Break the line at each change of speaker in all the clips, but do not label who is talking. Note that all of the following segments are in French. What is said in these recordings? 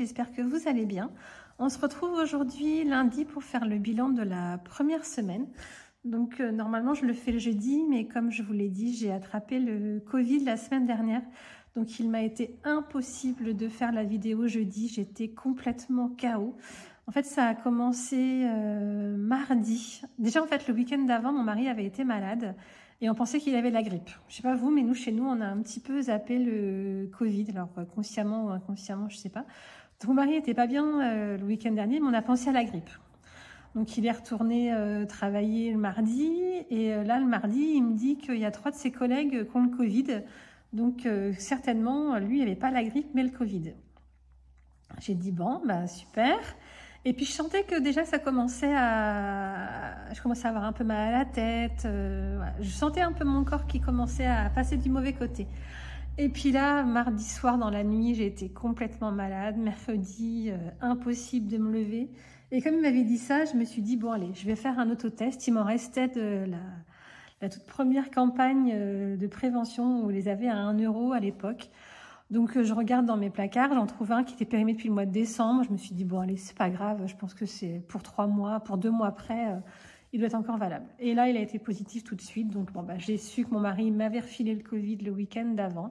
j'espère que vous allez bien. On se retrouve aujourd'hui lundi pour faire le bilan de la première semaine. Donc normalement je le fais le jeudi, mais comme je vous l'ai dit, j'ai attrapé le Covid la semaine dernière. Donc il m'a été impossible de faire la vidéo jeudi, j'étais complètement KO. En fait ça a commencé mardi. Déjà en fait le week-end d'avant, mon mari avait été malade. Et on pensait qu'il avait la grippe. Je sais pas vous, mais nous, chez nous, on a un petit peu zappé le Covid. Alors, consciemment ou inconsciemment, je sais pas. Donc, mon mari était pas bien le week-end dernier, mais on a pensé à la grippe. Donc, il est retourné travailler le mardi. Et là, le mardi, il me dit qu'il y a 3 de ses collègues qui ont le Covid. Donc, certainement, lui, il n'avait pas la grippe, mais le Covid. J'ai dit, bon, bah super. Et puis je sentais que déjà ça commençait à... Je commençais à avoir un peu mal à la tête. Voilà. Je sentais un peu mon corps qui commençait à passer du mauvais côté. Et puis là, mardi soir dans la nuit, j'ai été complètement malade. Mercredi, impossible de me lever. Et comme il m'avait dit ça, je me suis dit, bon allez, je vais faire un autotest. Il m'en restait de la toute première campagne de prévention où on les avait à 1 € à l'époque. Donc je regarde dans mes placards, j'en trouve un qui était périmé depuis le mois de décembre. Je me suis dit, bon allez, c'est pas grave, je pense que c'est pour 3 mois, pour 2 mois après, il doit être encore valable. Et là, il a été positif tout de suite. Donc bon, bah, j'ai su que mon mari m'avait refilé le Covid le week-end d'avant.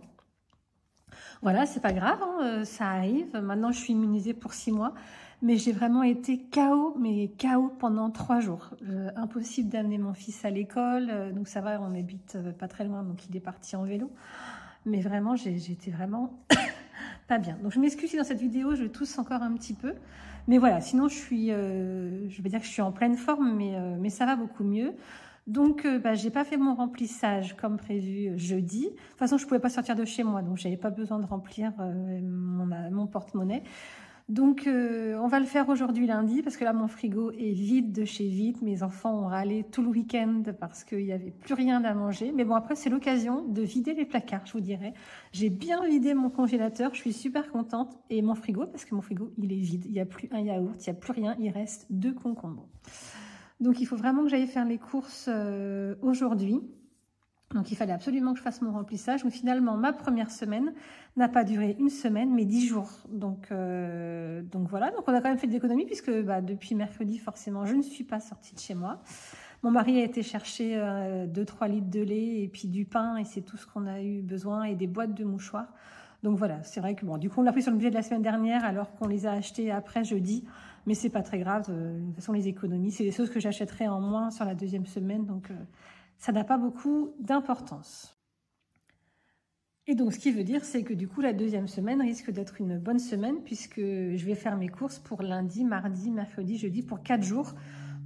Voilà, c'est pas grave, hein, ça arrive. Maintenant, je suis immunisée pour 6 mois. Mais j'ai vraiment été KO, mais KO pendant 3 jours. Impossible d'amener mon fils à l'école. Donc ça va, on habite pas très loin, donc il est parti en vélo. Mais vraiment, j'étais vraiment pas bien. Donc je m'excuse si dans cette vidéo, je tousse encore un petit peu. Mais voilà, sinon je vais dire que je suis en pleine forme, mais ça va beaucoup mieux. Donc j'ai pas fait mon remplissage comme prévu jeudi. De toute façon, je pouvais pas sortir de chez moi, donc j'avais pas besoin de remplir mon porte-monnaie. Donc on va le faire aujourd'hui lundi parce que là mon frigo est vide de chez vide. Mes enfants ont râlé tout le week-end parce qu'il n'y avait plus rien à manger. Mais bon, après c'est l'occasion de vider les placards, je vous dirais. J'ai bien vidé mon congélateur, je suis super contente. Et mon frigo, parce que mon frigo il est vide. Il n'y a plus un yaourt, il n'y a plus rien, il reste 2 concombres. Donc il faut vraiment que j'aille faire les courses aujourd'hui. Donc il fallait absolument que je fasse mon remplissage. Donc finalement, ma première semaine n'a pas duré 1 semaine, mais 10 jours. Donc voilà, donc on a quand même fait des économies puisque depuis mercredi, forcément, je ne suis pas sortie de chez moi. Mon mari a été chercher 2-3 litres de lait et puis du pain et c'est tout ce qu'on a eu besoin et des boîtes de mouchoirs. Donc voilà, c'est vrai que bon, du coup on l'a pris sur le budget de la semaine dernière alors qu'on les a achetés après jeudi. Mais c'est pas très grave, de toute façon les économies, c'est des choses que j'achèterai en moins sur la 2e semaine. Donc... ça n'a pas beaucoup d'importance. Et donc, ce qui veut dire, c'est que du coup, la 2e semaine risque d'être une bonne semaine puisque je vais faire mes courses pour lundi, mardi, mercredi, jeudi pour 4 jours.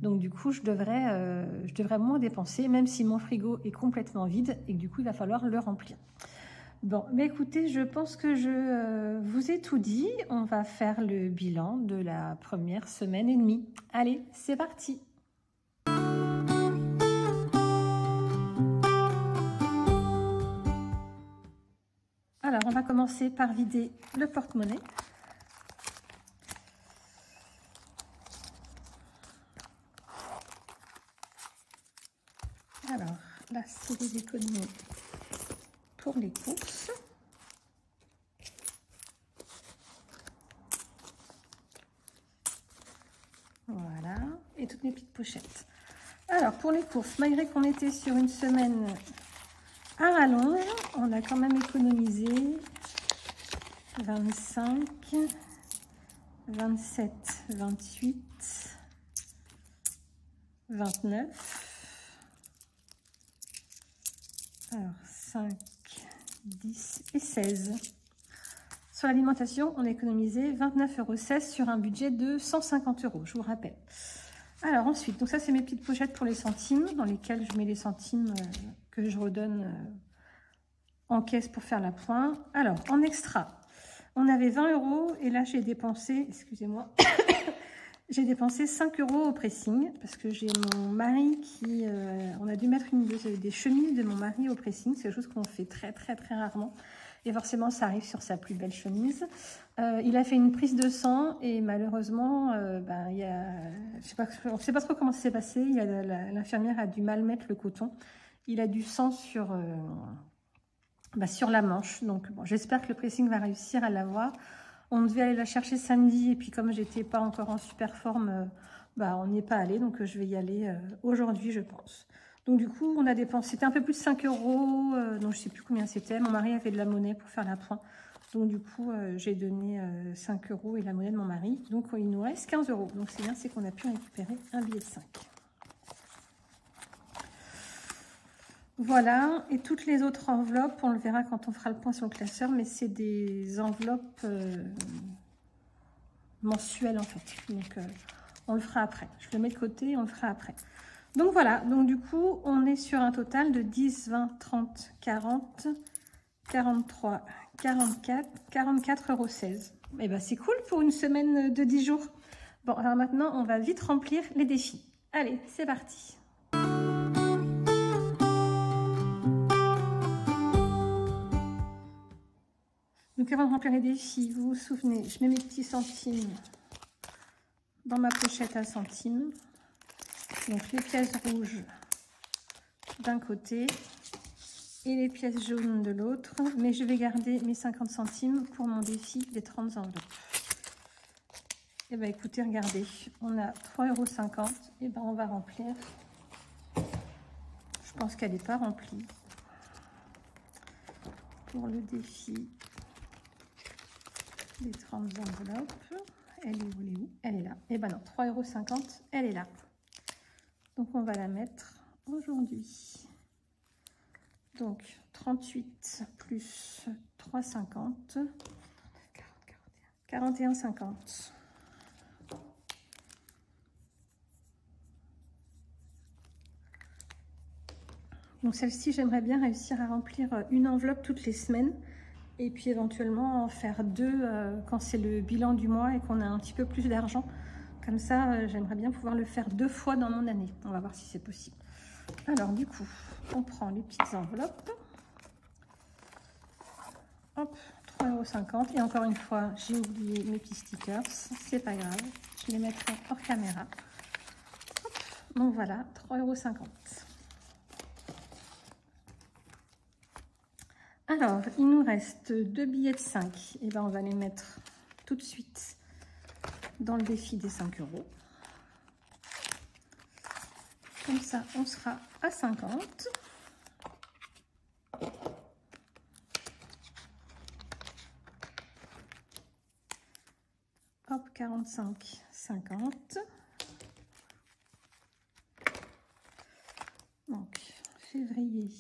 Donc, du coup, je devrais moins dépenser, même si mon frigo est complètement vide et que du coup, il va falloir le remplir. Bon, mais écoutez, je pense que je vous ai tout dit. On va faire le bilan de la première semaine et demie. Allez, c'est parti! Alors, on va commencer par vider le porte-monnaie. Alors, là, c'est les économies pour les courses. Voilà, et toutes mes petites pochettes. Alors, pour les courses, malgré qu'on était sur une semaine à rallonge, on a quand même économisé 25, 27, 28, 29, alors 5, 10 et 16. Sur l'alimentation, on a économisé 29,16 € sur un budget de 150 €, je vous rappelle. Alors ensuite, donc ça c'est mes petites pochettes pour les centimes, dans lesquelles je mets les centimes que je redonne en caisse pour faire la pointe. Alors, en extra, on avait 20 € et là j'ai dépensé, excusez-moi, j'ai dépensé 5 € au pressing parce que j'ai mon mari qui... on a dû mettre des chemises de mon mari au pressing, c'est quelque chose qu'on fait très rarement. Et forcément, ça arrive sur sa plus belle chemise. Il a fait une prise de sang et malheureusement, il y a, on ne sait pas trop comment ça s'est passé. L'infirmière a dû mal mettre le coton. Il a du sang sur la manche. Donc, bon, j'espère que le pressing va réussir à l'avoir. On devait aller la chercher samedi et puis comme j'étais pas encore en super forme, on n'y est pas allé. Donc je vais y aller aujourd'hui, je pense. Donc du coup, on a dépensé, c'était un peu plus de 5 euros, donc je sais plus combien c'était. Mon mari avait de la monnaie pour faire l'appoint. Donc du coup, j'ai donné 5 euros et la monnaie de mon mari. Donc il nous reste 15 euros. Donc c'est bien, c'est qu'on a pu récupérer un billet de 5. Voilà, et toutes les autres enveloppes, on le verra quand on fera le point sur le classeur, mais c'est des enveloppes mensuelles en fait. Donc on le fera après. Je le mets de côté, on le fera après. Donc voilà, donc du coup, on est sur un total de 10, 20, 30, 40, 43, 44, 44,16 €. Et ben c'est cool pour une semaine de 10 jours. Bon, alors maintenant, on va vite remplir les défis. Allez, c'est parti. Donc avant de remplir les défis, vous vous souvenez, je mets mes petits centimes dans ma pochette à centimes. Donc les pièces rouges d'un côté et les pièces jaunes de l'autre. Mais je vais garder mes 50 centimes pour mon défi des 30 enveloppes. Et bien écoutez, regardez, on a 3,50 €. Et ben on va remplir. Je pense qu'elle n'est pas remplie. Pour le défi des 30 enveloppes. Elle est où? Elle est là. Et ben non, 3,50 €, elle est là. Donc on va la mettre aujourd'hui. Donc 38 plus 3,50, 41,50. Donc celle-ci, j'aimerais bien réussir à remplir une enveloppe toutes les semaines. Et puis éventuellement en faire deux quand c'est le bilan du mois et qu'on a un petit peu plus d'argent. Comme ça, j'aimerais bien pouvoir le faire 2 fois dans mon année. On va voir si c'est possible. Alors du coup, on prend les petites enveloppes. Hop, 3,50 €. Et encore une fois, j'ai oublié mes petits stickers. C'est pas grave, je les mettrai hors caméra. Hop, donc voilà, 3,50 €. Alors, il nous reste 2 billets de 5. Et ben, on va les mettre tout de suite dans le défi des 5 €. Comme ça, on sera à 50. Hop, 45, 50. Donc, février,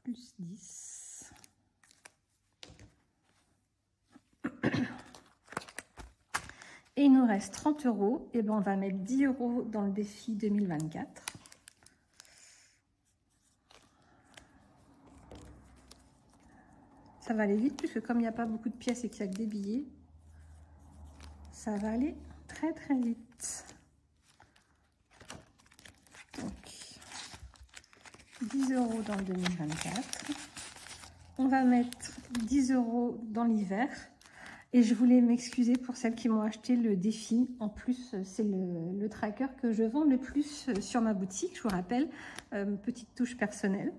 plus 10. Et il nous reste 30 €. Et ben, on va mettre 10 € dans le défi 2024. Ça va aller vite puisque comme il n'y a pas beaucoup de pièces et qu'il n'y a que des billets, ça va aller très très vite. Donc 10 € dans le 2024. On va mettre 10 € dans l'hiver. Et je voulais m'excuser pour celles qui m'ont acheté le défi. En plus, c'est le tracker que je vends le plus sur ma boutique. Je vous rappelle, petite touche personnelle.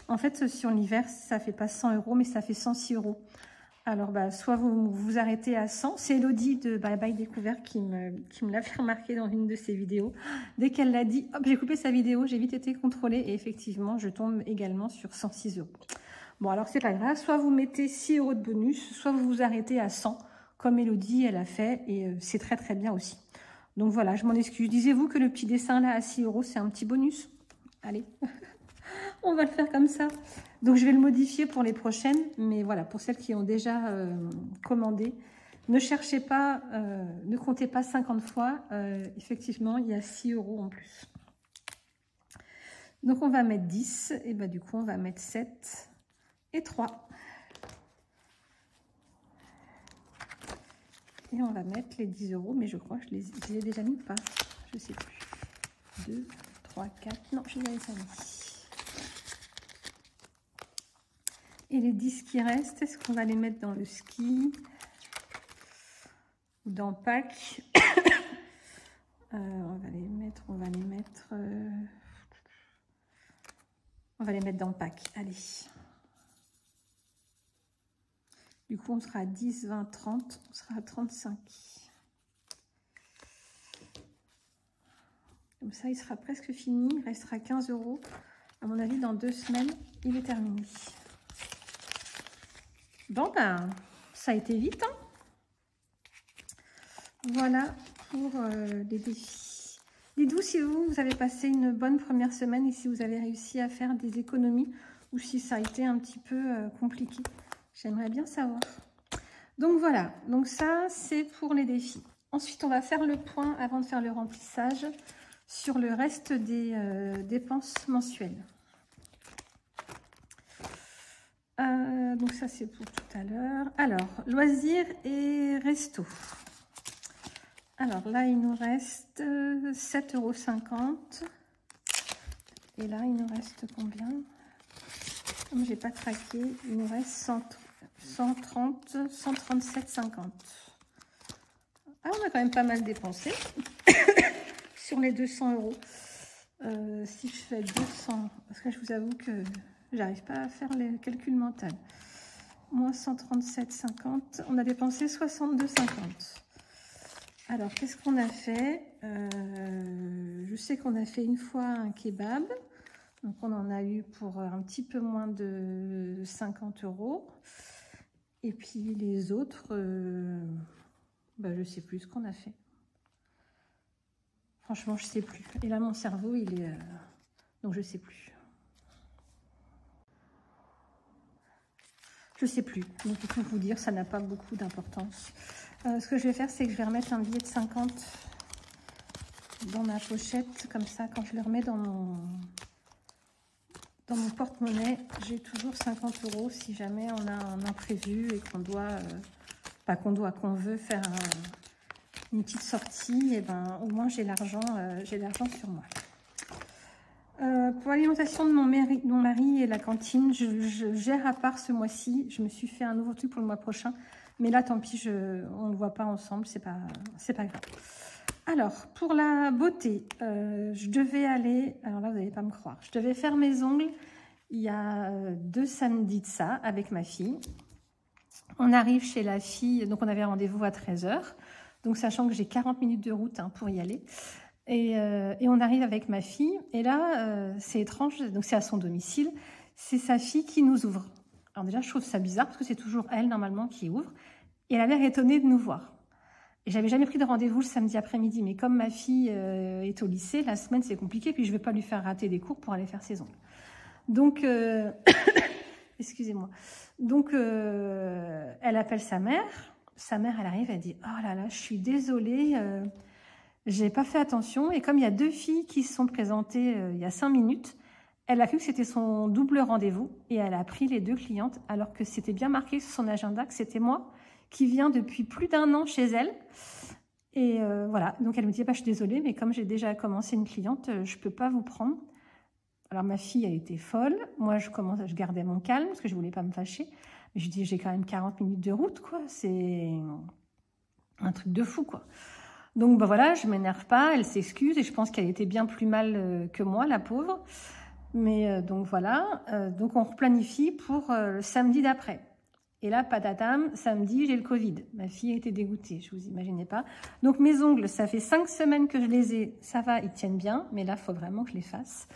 En fait, sur l'hiver, ça ne fait pas 100 €, mais ça fait 106 €. Alors, soit vous vous arrêtez à 100. C'est Elodie de Bye Bye Découverte qui me l'a fait remarquer dans une de ses vidéos. Dès qu'elle l'a dit, hop, j'ai coupé sa vidéo, j'ai vite été contrôlée. Et effectivement, je tombe également sur 106 €. Bon, alors, c'est pas grave. Soit vous mettez 6 € de bonus, soit vous vous arrêtez à 100, comme Elodie, elle a fait. Et c'est très, très bien aussi. Donc, voilà, je m'en excuse. Disiez-vous que le petit dessin, là, à 6 €, c'est un petit bonus? Allez. On va le faire comme ça. Donc, je vais le modifier pour les prochaines. Mais voilà, pour celles qui ont déjà commandé, ne cherchez pas, ne comptez pas 50 fois. Effectivement, il y a 6 € en plus. Donc, on va mettre 10. Et du coup, on va mettre 7 et 3. Et on va mettre les 10 €. Mais je crois que je les ai déjà mis ou pas? Je ne sais plus. 2, 3, 4. Non, je les avais pas mis. Et les 10 qui restent, est-ce qu'on va les mettre dans le ski ou dans Pâques? On va les mettre dans Pâques. Allez. Du coup, on sera à 10, 20, 30. On sera à 35. Comme ça, il sera presque fini. Il restera 15 €. À mon avis, dans 2 semaines, il est terminé. Bon, ben, ça a été vite, hein. Voilà pour les défis. Dites-vous si vous avez passé une bonne première semaine et si vous avez réussi à faire des économies ou si ça a été un petit peu compliqué. J'aimerais bien savoir. Donc voilà, donc ça c'est pour les défis. Ensuite, on va faire le point avant de faire le remplissage sur le reste des dépenses mensuelles. Donc ça c'est pour tout à l'heure. Alors, loisirs et resto. Alors là, il nous reste 7,50 €. Et là, il nous reste combien? Comme j'ai pas traqué, il nous reste 137,50 €. Ah, on a quand même pas mal dépensé sur les 200 €. Si je fais 200, parce que je vous avoue que j'arrive pas à faire les calculs mentaux. Moins 137,50, on a dépensé 62,50. Alors, qu'est-ce qu'on a fait? Je sais qu'on a fait une fois un kebab. Donc, on en a eu pour un petit peu moins de 50 €. Et puis, les autres, je ne sais plus ce qu'on a fait. Franchement, je ne sais plus. Et là, mon cerveau, il est... donc, je ne sais plus. Je ne sais plus. Donc, pour vous dire, ça n'a pas beaucoup d'importance. Ce que je vais faire, c'est que je vais remettre un billet de 50 dans ma pochette. Comme ça, quand je le remets dans mon porte-monnaie, j'ai toujours 50 € si jamais on a un imprévu et qu'on doit, qu'on veut faire une petite sortie. Et ben, au moins, j'ai l'argent sur moi. Pour l'alimentation de mon mari et la cantine, je gère à part ce mois-ci. Je me suis fait un nouveau truc pour le mois prochain. Mais là, tant pis, on ne le voit pas ensemble, c'est pas grave. Alors, pour la beauté, je devais aller... Alors là, vous n'allez pas me croire. Je devais faire mes ongles il y a 2 samedis de ça, avec ma fille. On arrive chez la fille, donc on avait rendez-vous à 13 h. Donc, sachant que j'ai 40 minutes de route pour y aller. Et on arrive avec ma fille. Et là, c'est étrange, donc c'est à son domicile. C'est sa fille qui nous ouvre. Alors déjà, je trouve ça bizarre parce que c'est toujours elle, normalement, qui ouvre. Et elle a l'air étonnée de nous voir. Et j'avais jamais pris de rendez-vous le samedi après-midi. Mais comme ma fille est au lycée, la semaine, c'est compliqué. Puis je ne vais pas lui faire rater des cours pour aller faire ses ongles. Donc, excusez-moi. Donc, elle appelle sa mère. Sa mère, elle arrive, elle dit « Oh là là, je suis désolée, j'ai pas fait attention. » Et comme il y a 2 filles qui se sont présentées il y a 5 minutes, elle a cru que c'était son double rendez-vous et elle a pris les 2 clientes alors que c'était bien marqué sur son agenda que c'était moi qui viens depuis plus d'1 an chez elle. Et voilà, donc elle me dit, je suis désolée, mais comme j'ai déjà commencé une cliente, je ne peux pas vous prendre. Alors ma fille, elle était folle. Moi, je gardais mon calme parce que je ne voulais pas me fâcher. Mais je dis, j'ai quand même 40 minutes de route, quoi. C'est un truc de fou, quoi. Donc voilà, je ne m'énerve pas, elle s'excuse et je pense qu'elle était bien plus mal que moi, la pauvre. Mais donc voilà, donc on replanifie pour le samedi d'après. Et là, patatam, samedi, j'ai le Covid. Ma fille était dégoûtée, je vous imaginez pas. Donc mes ongles, ça fait 5 semaines que je les ai, ça va, ils tiennent bien, mais là, il faut vraiment que je les fasse.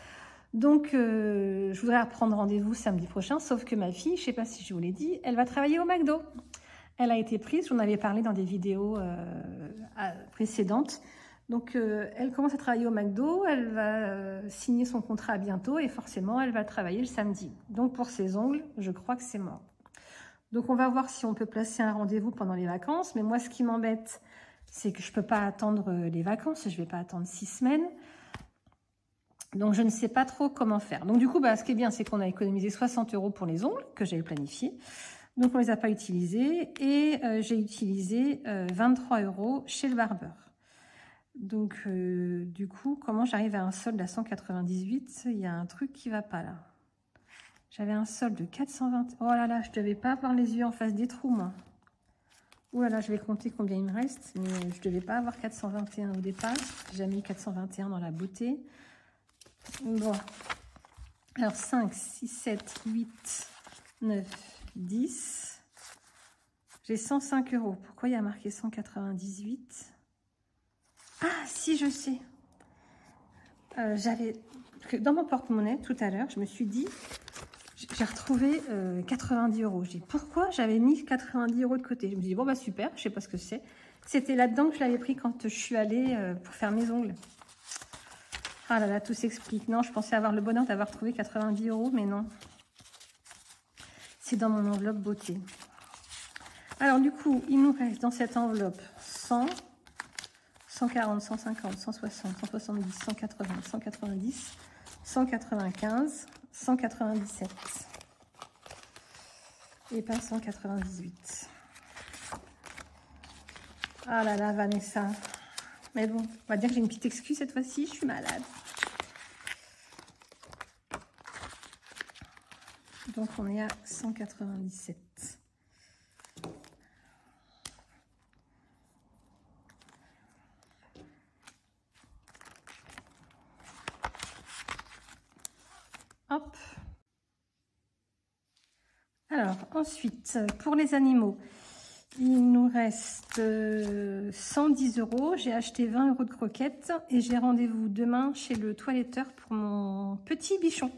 Donc, je voudrais reprendre rendez-vous samedi prochain, sauf que ma fille, je ne sais pas si je vous l'ai dit, elle va travailler au McDo. Elle a été prise, j'en avais parlé dans des vidéos précédentes. Donc, elle commence à travailler au McDo, elle va signer son contrat bientôt et forcément, elle va travailler le samedi. Donc, pour ses ongles, je crois que c'est mort. Donc, on va voir si on peut placer un rendez-vous pendant les vacances. Mais moi, ce qui m'embête, c'est que je ne peux pas attendre les vacances. Je ne vais pas attendre 6 semaines. Donc, je ne sais pas trop comment faire. Donc, du coup, ce qui est bien, c'est qu'on a économisé 60 € pour les ongles que j'avais planifiés. Donc, on ne les a pas utilisés. Et j'ai utilisé 23 € chez le barbeur. Donc, du coup, comment j'arrive à un solde à 198? Il y a un truc qui ne va pas là. J'avais un solde de 420. Oh là là, je ne devais pas avoir les yeux en face des trous, moi. Ouh là là, je vais compter combien il me reste. Mais je ne devais pas avoir 421 au départ. J'ai jamais mis 421 dans la beauté. Bon. Alors, 5, 6, 7, 8, 9, 10. J'ai 105 €. Pourquoi il y a marqué 198? Ah, si, je sais. J'avais... Dans mon porte-monnaie, tout à l'heure, je me suis dit... J'ai retrouvé 90 €. Je dis, pourquoi j'avais mis 90 € de côté? Je me dis, bon, bah super, je sais pas ce que c'est. C'était là-dedans que je l'avais pris quand je suis allée pour faire mes ongles. Ah là là, tout s'explique. Non, je pensais avoir le bonheur d'avoir trouvé 90 €, mais non. C'est dans mon enveloppe beauté. Alors du coup, il nous reste dans cette enveloppe 100, 140, 150, 160, 170, 180, 190, 195, 197 et pas 198. Ah là là, Vanessa. Mais bon, on va dire que j'ai une petite excuse cette fois-ci, je suis malade. Donc on est à 197. Hop. Alors, ensuite, pour les animaux, il nous reste 110 €. J'ai acheté 20 € de croquettes et j'ai rendez-vous demain chez le toiletteur pour mon petit bichon.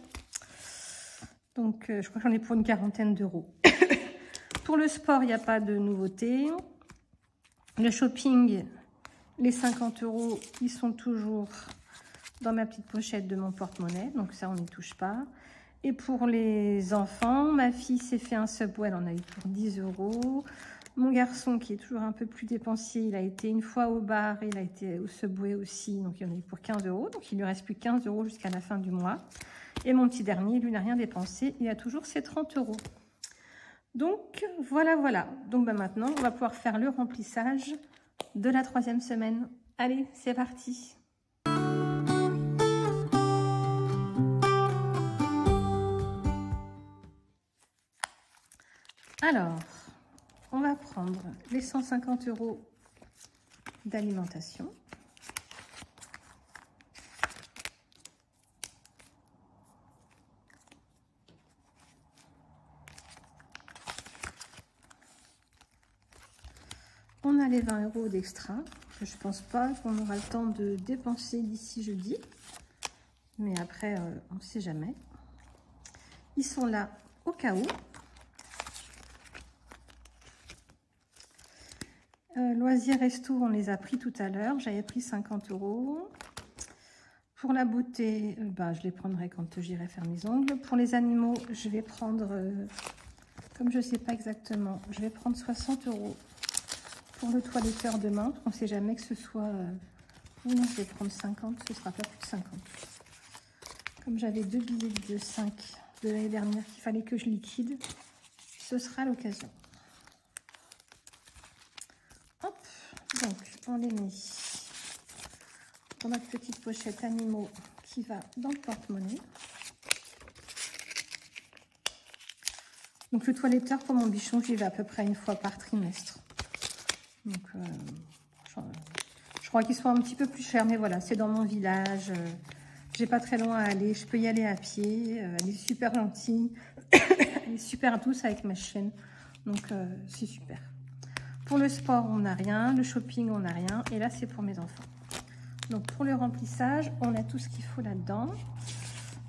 Donc, je crois que j'en ai pour une quarantaine d'euros. Pour le sport, il n'y a pas de nouveauté. Le shopping, les 50 €, ils sont toujours dans ma petite pochette de mon porte-monnaie. Donc ça, on n'y touche pas. Et pour les enfants, ma fille s'est fait un Subway, elle en a eu pour 10 €. Mon garçon, qui est toujours un peu plus dépensier, il a été une fois au bar, il a été au Subway aussi, donc il en a eu pour 15 €. Donc il lui reste plus 15 € jusqu'à la fin du mois. Et mon petit dernier, lui n'a rien dépensé, il a toujours ses 30 €. Donc voilà, voilà. Donc maintenant, on va pouvoir faire le remplissage de la 3e semaine. Allez, c'est parti! Alors, on va prendre les 150 € d'alimentation. On a les 20 € d'extra, que je pense pas qu'on aura le temps de dépenser d'ici jeudi. Mais après, on ne sait jamais. Ils sont là au cas où. Loisirs resto, on les a pris tout à l'heure. J'avais pris 50 €. Pour la beauté, je les prendrai quand j'irai faire mes ongles. Pour les animaux, je vais prendre, comme je ne sais pas exactement, je vais prendre 60 € pour le toiletteur demain. On ne sait jamais que ce soit... ou non, je vais prendre 50, ce ne sera pas plus de 50. Comme j'avais 2 billets de 5 de l'année dernière qu'il fallait que je liquide, ce sera l'occasion. Hop, donc on les met dans notre petite pochette animaux qui va dans le porte-monnaie. Donc le toiletteur pour mon bichon, j'y vais à peu près une fois par trimestre. Donc je crois qu'ils sont un petit peu plus chers, mais voilà, c'est dans mon village. J'ai pas très loin à aller, je peux y aller à pied. Elle est super gentille, elle est super douce avec ma chienne. Donc c'est super. Pour le sport, on n'a rien. Le shopping, on n'a rien. Et là, c'est pour mes enfants. Donc, pour le remplissage, on a tout ce qu'il faut là-dedans.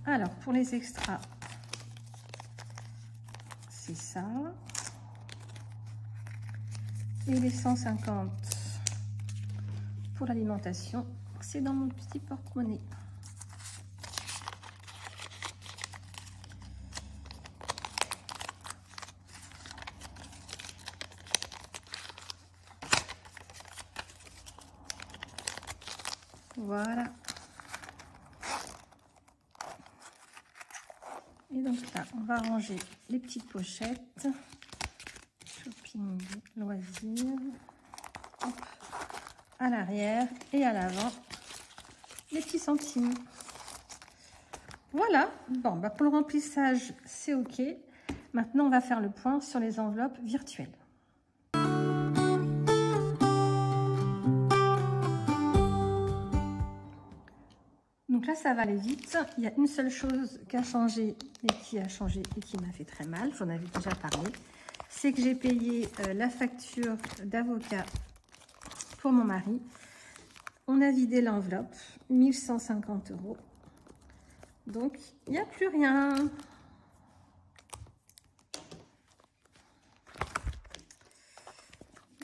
Alors, pour les extras, c'est ça. Et les 150 pour l'alimentation, c'est dans mon petit porte-monnaie. Voilà. Et donc là, on va ranger les petites pochettes. Shopping, loisirs. Hop. À l'arrière et à l'avant, les petits centimes. Voilà. Bon, pour le remplissage, c'est OK. Maintenant, on va faire le point sur les enveloppes virtuelles. Donc là, ça va aller vite. Il y a une seule chose qui a changé et qui a changé et qui m'a fait très mal. J'en avais déjà parlé. c'est que j'ai payé la facture d'avocat pour mon mari. On a vidé l'enveloppe, 1150 €. Donc, il n'y a plus rien.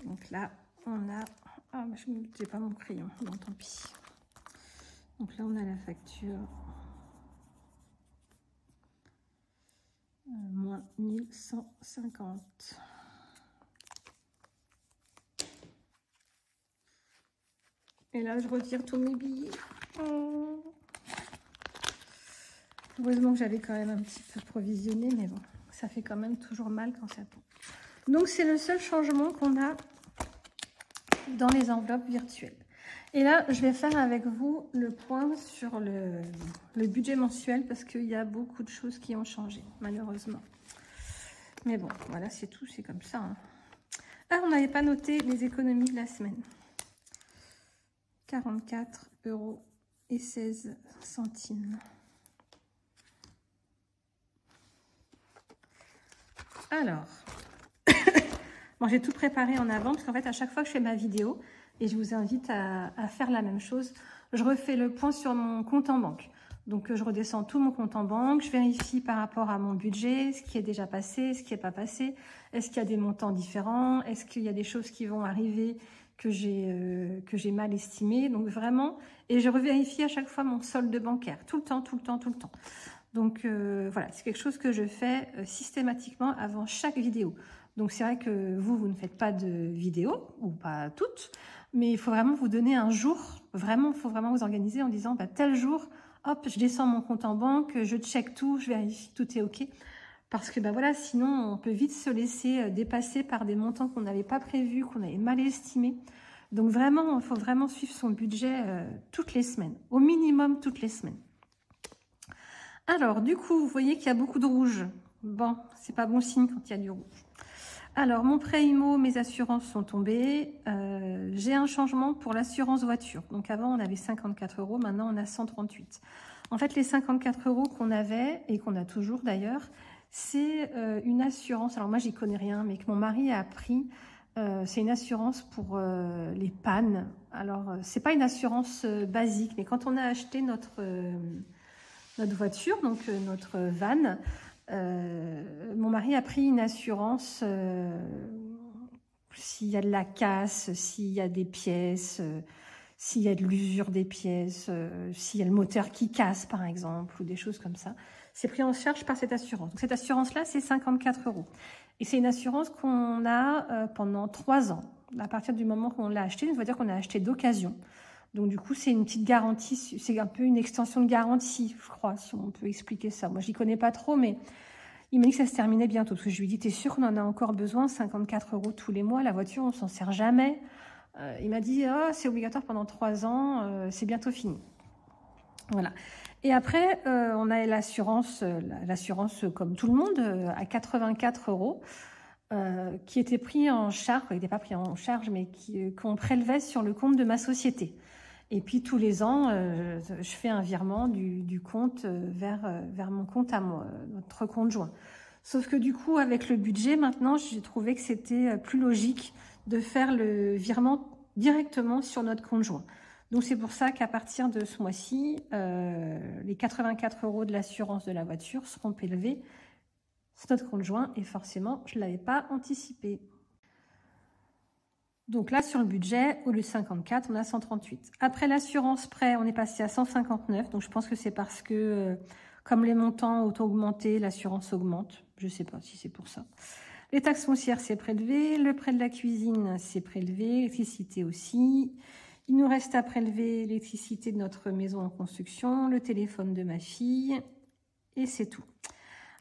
Donc là, on a... Ah, je n'ai pas mon crayon, bon, tant pis. Donc là, on a la facture. Moins 1150. Et là, je retire tous mes billets. Oh. Heureusement que j'avais quand même un petit peu provisionné, mais bon, ça fait quand même toujours mal quand ça tombe. Donc, c'est le seul changement qu'on a dans les enveloppes virtuelles. Et là, je vais faire avec vous le point sur le budget mensuel parce qu'il y a beaucoup de choses qui ont changé, malheureusement. Mais bon, voilà, c'est tout, c'est comme ça. Hein. Ah, on n'avait pas noté les économies de la semaine. 44,16 €. Alors, bon, j'ai tout préparé en avant parce qu'en fait, à chaque fois que je fais ma vidéo, et je vous invite à faire la même chose, je refais le point sur mon compte en banque. Donc, je redescends tout mon compte en banque, je vérifie par rapport à mon budget, ce qui est déjà passé, ce qui n'est pas passé, est-ce qu'il y a des montants différents, est-ce qu'il y a des choses qui vont arriver que j'ai mal estimées. Donc, vraiment, et je revérifie à chaque fois mon solde bancaire, tout le temps, tout le temps, tout le temps. Donc, voilà, c'est quelque chose que je fais systématiquement avant chaque vidéo. Donc, c'est vrai que vous ne faites pas de vidéo, ou pas toutes, mais il faut vraiment vous donner un jour, vraiment, il faut vraiment vous organiser en disant, bah, tel jour, hop, je descends mon compte en banque, je check tout, je vérifie tout est OK. Parce que, bah voilà, sinon, on peut vite se laisser dépasser par des montants qu'on n'avait pas prévus, qu'on avait mal estimés. Donc, vraiment, il faut vraiment suivre son budget toutes les semaines, au minimum toutes les semaines. Alors, du coup, vous voyez qu'il y a beaucoup de rouge. Bon, c'est pas bon signe quand il y a du rouge. Alors, mon prêt IMO, mes assurances sont tombées. J'ai un changement pour l'assurance voiture. Donc, avant, on avait 54 €. Maintenant, on a 138. En fait, les 54 € qu'on avait, et qu'on a toujours d'ailleurs, c'est une assurance. Alors, moi, j'y connais rien, mais que mon mari a pris. C'est une assurance pour les pannes. Alors, c'est pas une assurance basique, mais quand on a acheté notre voiture, donc notre van, mon mari a pris une assurance s'il y a de la casse, s'il y a des pièces, s'il y a de l'usure des pièces, s'il y a le moteur qui casse par exemple, ou des choses comme ça. C'est pris en charge par cette assurance. Donc, cette assurance-là, c'est 54 €. Et c'est une assurance qu'on a pendant 3 ans, à partir du moment qu'on l'a acheté. On va dire qu'on a acheté d'occasion. Donc, du coup, c'est une petite garantie, c'est un peu une extension de garantie, je crois, si on peut expliquer ça. Moi, je n'y connais pas trop, mais il m'a dit que ça se terminait bientôt. Parce que je lui ai dit, t'es sûr qu'on en a encore besoin, 54 € tous les mois, la voiture, on s'en sert jamais. Il m'a dit, oh, c'est obligatoire pendant 3 ans, c'est bientôt fini. Voilà. Et après, on a l'assurance comme tout le monde, à 84 €. Qui était pris en charge, il n'était pas pris en charge, mais qu'on prélevait sur le compte de ma société. Et puis tous les ans, je fais un virement du compte vers mon compte à moi, notre compte joint. Sauf que du coup, avec le budget, maintenant, j'ai trouvé que c'était plus logique de faire le virement directement sur notre compte joint. Donc c'est pour ça qu'à partir de ce mois-ci, les 84 € de l'assurance de la voiture seront prélevés. C'est notre compte joint et forcément, je ne l'avais pas anticipé. Donc là, sur le budget, au lieu de 54, on a 138. Après l'assurance prêt, on est passé à 159. Donc je pense que c'est parce que, comme les montants ont augmenté, l'assurance augmente. Je ne sais pas si c'est pour ça. Les taxes foncières, c'est prélevé. Le prêt de la cuisine, c'est prélevé. L'électricité aussi. Il nous reste à prélever l'électricité de notre maison en construction, le téléphone de ma fille. Et c'est tout.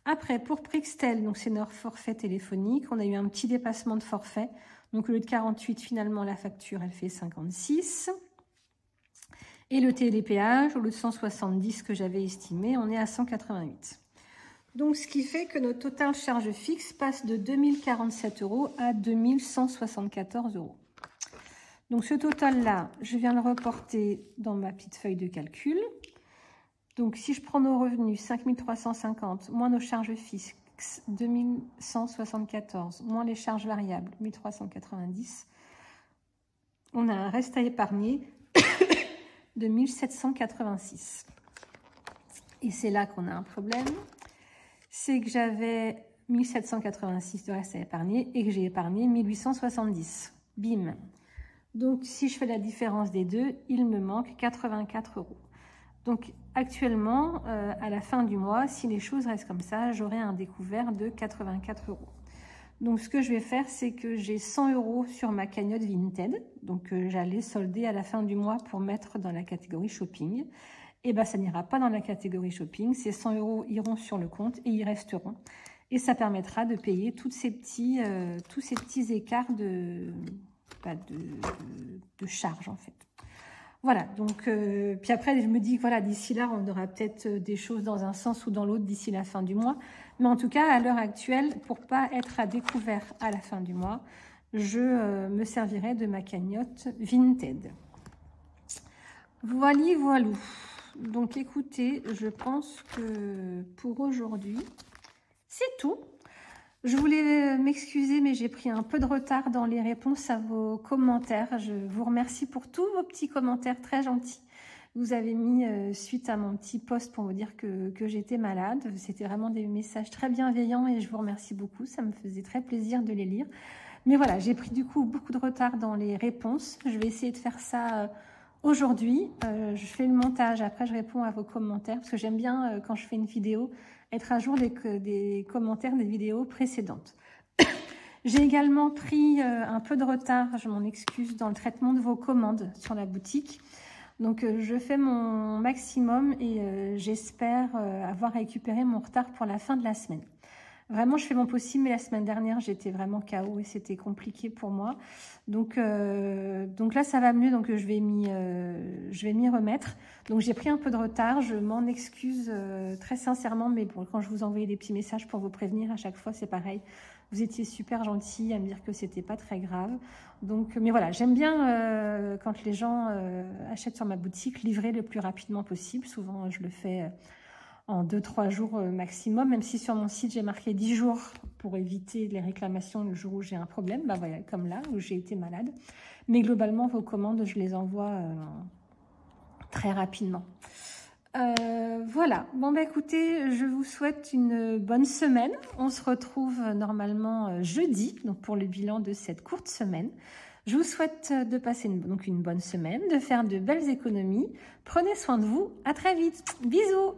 Après, pour Prixtel, donc c'est notre forfait téléphonique, on a eu un petit dépassement de forfait. Donc au lieu de 48, finalement, la facture, elle fait 56. Et le télépéage, au lieu de 170 que j'avais estimé, on est à 188. Donc ce qui fait que notre total charge fixe passe de 2047 € à 2174 €. Donc ce total-là, je viens le reporter dans ma petite feuille de calcul. Donc, si je prends nos revenus, 5 350, moins nos charges fixes, taxes 2174, moins les charges variables 1390. On a un reste à épargner de 1786. Et c'est là qu'on a un problème. C'est que j'avais 1786 de reste à épargner et que j'ai épargné 1870. Bim. Donc, si je fais la différence des deux, il me manque 84 €. Donc, actuellement, à la fin du mois, si les choses restent comme ça, j'aurai un découvert de 84 €. Donc, ce que je vais faire, c'est que j'ai 100 € sur ma cagnotte Vinted. Donc, j'allais solder à la fin du mois pour mettre dans la catégorie shopping. Et bien, ça n'ira pas dans la catégorie shopping. Ces 100 € iront sur le compte et ils resteront. Et ça permettra de payer tous ces petits écarts de charges, en fait. Voilà, donc, puis après, je me dis que voilà, d'ici là, on aura peut-être des choses dans un sens ou dans l'autre d'ici la fin du mois. Mais en tout cas, à l'heure actuelle, pour ne pas être à découvert à la fin du mois, je me servirai de ma cagnotte Vinted. Voilou. Donc, écoutez, je pense que pour aujourd'hui, c'est tout. Je voulais m'excuser, mais j'ai pris un peu de retard dans les réponses à vos commentaires. Je vous remercie pour tous vos petits commentaires très gentils. Vous avez mis suite à mon petit post pour vous dire que j'étais malade. C'était vraiment des messages très bienveillants et je vous remercie beaucoup. Ça me faisait très plaisir de les lire. Mais voilà, j'ai pris du coup beaucoup de retard dans les réponses. Je vais essayer de faire ça aujourd'hui. Je fais le montage, après je réponds à vos commentaires parce que j'aime bien quand je fais une vidéo être à jour des commentaires des vidéos précédentes. J'ai également pris un peu de retard, je m'en excuse, dans le traitement de vos commandes sur la boutique. Donc je fais mon maximum et j'espère avoir récupéré mon retard pour la fin de la semaine. Vraiment, je fais mon possible, mais la semaine dernière, j'étais vraiment KO et c'était compliqué pour moi. Donc là, ça va mieux, donc je vais m'y remettre. Donc j'ai pris un peu de retard, je m'en excuse très sincèrement, mais bon, quand je vous envoyais des petits messages pour vous prévenir, à chaque fois, c'est pareil. Vous étiez super gentils à me dire que c'était pas très grave. Donc, mais voilà, j'aime bien quand les gens achètent sur ma boutique, livrer le plus rapidement possible. Souvent, je le fais en 2-3 jours maximum, même si sur mon site j'ai marqué 10 jours pour éviter les réclamations le jour où j'ai un problème, bah voilà, comme là où j'ai été malade. Mais globalement, vos commandes, je les envoie très rapidement. Voilà, bon bah écoutez, je vous souhaite une bonne semaine. On se retrouve normalement jeudi, donc pour le bilan de cette courte semaine. Je vous souhaite de passer une bonne semaine, de faire de belles économies. Prenez soin de vous, à très vite, bisous.